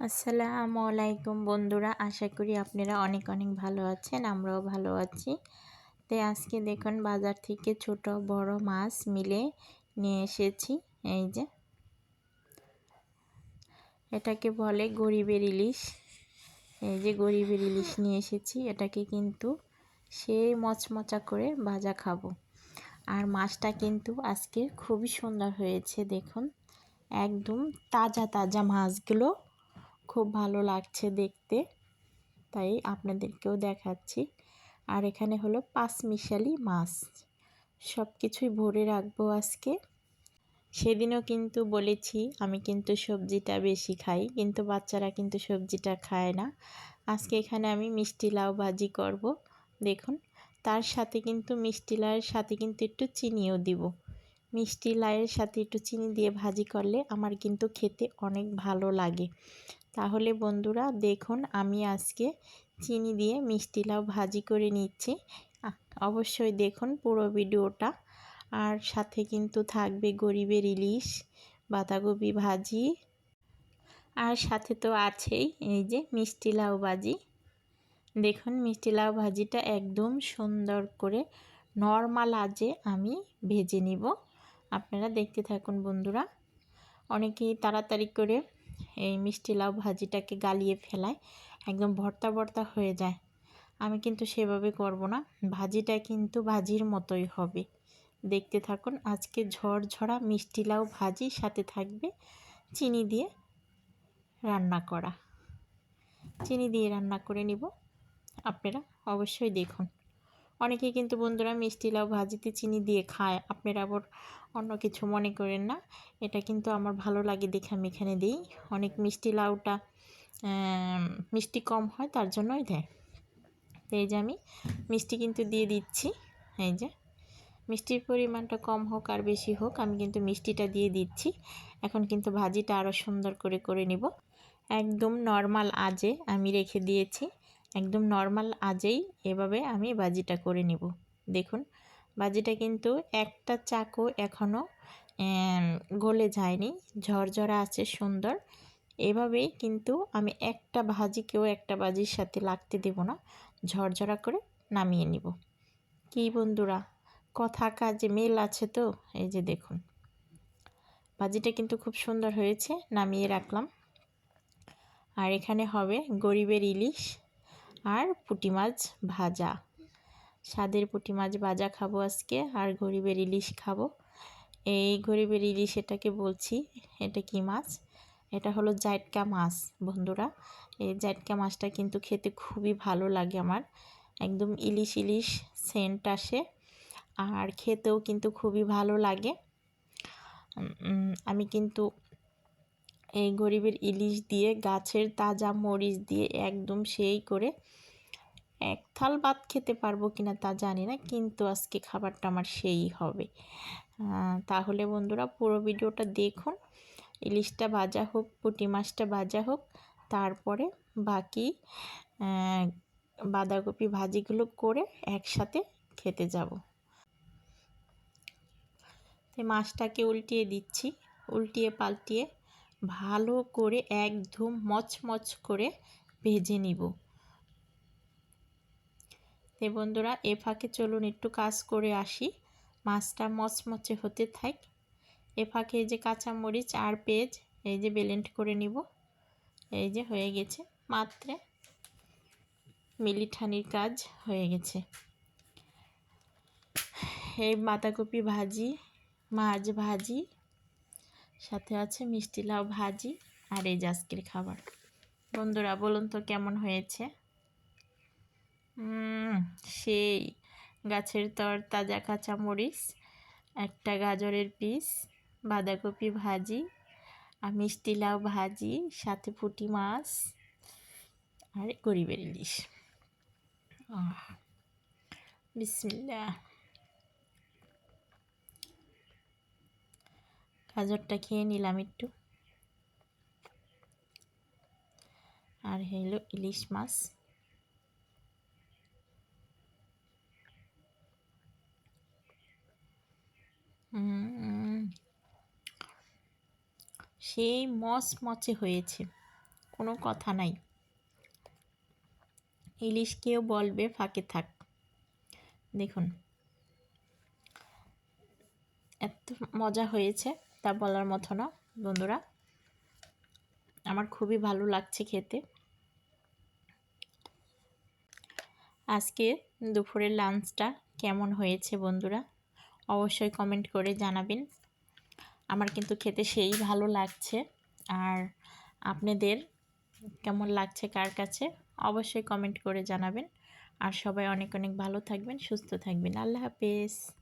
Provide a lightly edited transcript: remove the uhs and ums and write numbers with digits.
আসসালামু আলাইকুম বন্ধুরা, আশা করি আপনারা অনেক অনেক ভালো আছেন। আমরাও ভালো আছি। তো আজকে দেখুন বাজার থেকে ছোট বড় মাছ মিলে নিয়ে এসেছি। এই যে এটাকে বলে গরিবের ইলিশ। এই যে গরিবের ইলিশ নিয়ে এসেছি, এটাকে কিন্তু সেই মচমচা করে ভাজা খাবো। আর মাছটা কিন্তু আজকে খুবই সুন্দর হয়েছে, দেখুন একদম তাজা তাজা মাছগুলো খুব ভালো লাগছে দেখতে, তাই আপনাদেরকেও দেখাচ্ছি। আর এখানে হলো পাঁচমিশালি মাছ, সব কিছুই ভরে রাখবো আজকে। সেদিনও কিন্তু বলেছি আমি কিন্তু সবজিটা বেশি খাই, কিন্তু বাচ্চারা কিন্তু সবজিটা খায় না। আজকে এখানে আমি মিষ্টি লাউ ভাজি করব। দেখুন তার সাথে কিন্তু মিষ্টি লাউয়ের সাথে কিন্তু একটু চিনিও দিব। মিষ্টি লাউয়ের সাথে একটু চিনি দিয়ে ভাজি করলে আমার কিন্তু খেতে অনেক ভালো লাগে। তাহলে বন্ধুরা দেখুন আমি আজকে চিনি দিয়ে মিষ্টি লাউ ভাজি করে নিচ্ছি। অবশ্যই দেখুন পুরো ভিডিওটা। আর সাথে কিন্তু থাকবে গরিবের ইলিশ, বাঁধাকপি ভাজি, আর সাথে তো আছেই এই যে মিষ্টি লাউ ভাজি। দেখুন মিষ্টি লাউ ভাজিটা একদম সুন্দর করে নরমাল আঁচে আমি ভেজে নিব। আপনারা দেখতে থাকুন বন্ধুরা। অনেকেই তাড়াতাড়ি করে এই মিষ্টি লাউ ভাজিটাকে গালিয়ে ফেলায়, একদম ভর্তা ভর্তা হয়ে যায়। আমি কিন্তু সেভাবে করব না, ভাজিটা কিন্তু ভাজির মতোই হবে। দেখতে থাকুন। আজকে ঝরঝরা মিষ্টি লাউ ভাজি, সাথে থাকবে চিনি দিয়ে রান্না করা। চিনি দিয়ে রান্না করে নিব, আপনারা অবশ্যই দেখুন। অনেকেই কিন্তু বন্ধুরা মিষ্টি লাউ ভাজিতে চিনি দিয়ে খায়, আপনারা আবার অন্য কিছু মনে করেন না। এটা কিন্তু আমার ভালো লাগে দেখে আমি এখানে দিই। অনেক মিষ্টি লাউটা মিষ্টি কম হয়, তার জন্যই দেয়। তো এই যে আমি মিষ্টি কিন্তু দিয়ে দিচ্ছি। এই যে মিষ্টির পরিমাণটা কম হোক আর বেশি হোক, আমি কিন্তু মিষ্টিটা দিয়ে দিচ্ছি। এখন কিন্তু ভাজিটা আরও সুন্দর করে করে নিব। একদম নর্মাল আঁচে আমি রেখে দিয়েছি, একদম নর্মাল আঁচেই এভাবে আমি ভাজিটা করে নিব। দেখুন ভাজিটা কিন্তু একটা চাকও এখনও গলে যায়নি, ঝরঝরা আছে সুন্দর। এভাবেই কিন্তু আমি একটা ভাজিকেও একটা ভাজির সাথে লাগতে দেব না, ঝরঝরা করে নামিয়ে নিব। কি বন্ধুরা, কথা কাজে মিল আছে তো? এই যে দেখুন ভাজিটা কিন্তু খুব সুন্দর হয়েছে, নামিয়ে রাখলাম। আর এখানে হবে গরিবের ইলিশ আর পুঁটি মাছ ভাজা। স্বাদের পুঁটি মাছ ভাজা খাবো আজকে, আর গরিবের ইলিশ খাবো। এই গরিবের ইলিশ এটাকে বলছি, এটা কি মাছ? এটা হলো জাটকা মাছ বন্ধুরা। এই জাটকা মাছটা কিন্তু খেতে খুবই ভালো লাগে আমার, একদম ইলিশ ইলিশ সেন্ট আসে, আর খেতেও কিন্তু খুবই ভালো লাগে। আমি কিন্তু এই গরিবের ইলিশ দিয়ে গাছের তাজা মরিচ দিয়ে একদম সেই করে এক থাল ভাত খেতে পারবো কিনা তা জানি না, কিন্তু আজকে খাবারটা আমার সেই হবে। তাহলে বন্ধুরা পুরো ভিডিওটা দেখুন। ইলিশটা ভাজা হোক, পুঁটি মাছটা ভাজা হোক, তারপরে বাকি বাঁধাকপি ভাজিগুলো করে একসাথে খেতে যাব। তো মাছটাকে উল্টিয়ে দিচ্ছি, উল্টিয়ে পাল্টিয়ে ভালো করে একদম মচমচ করে ভেজে নিব। তো বন্ধুরা এ ফাঁকে চলুন একটু কাজ করে আসি, মাছটা মচমচে হতে থাক। এ ফাঁকে এই যে কাঁচামরিচ আর পেঁয়াজ এই যে ব্লেন্ড করে নিব। এই যে হয়ে গেছে, মাত্র মিনিটখানির কাজ হয়ে গেছে। এই বাঁধাকপি ভাজি, মাছ ভাজি, সাথে আছে মিষ্টি লাউ ভাজি, আর এই যে আজকের খাবার। বন্ধুরা বলুন তো কেমন হয়েছে? সেই গাছের তাজা কাঁচামরিচ, একটা গাজরের পিস, বাঁধাকপি ভাজি, আর মিষ্টি লাউ ভাজি, সাথে পুঁটি মাছ আর গরিবের ইলিশ। বিসমিল্লাহ। গাজরটা খেয়ে নিলাম একটু, আর হলো ইলিশ মাছ। সেই মচমচে হয়েছে, কোনো কথা নাই। ইলিশ কেউ বলবে ফাঁকে থাক। দেখুন এত মজা হয়েছে তা বলার মতো না বন্ধুরা, আমার খুবই ভালো লাগছে খেতে। আজকে দুপুরের লাঞ্চটা কেমন হয়েছে বন্ধুরা অবশ্যই কমেন্ট করে জানাবেন। আমার কিন্তু খেতে সেই ভালো লাগছে। আর আপনাদের কেমন লাগছে কার কাছে অবশ্যই কমেন্ট করে জানাবেন। আর সবাই অনেক অনেক ভালো থাকবেন, সুস্থ থাকবেন। আল্লাহ হাফেজ।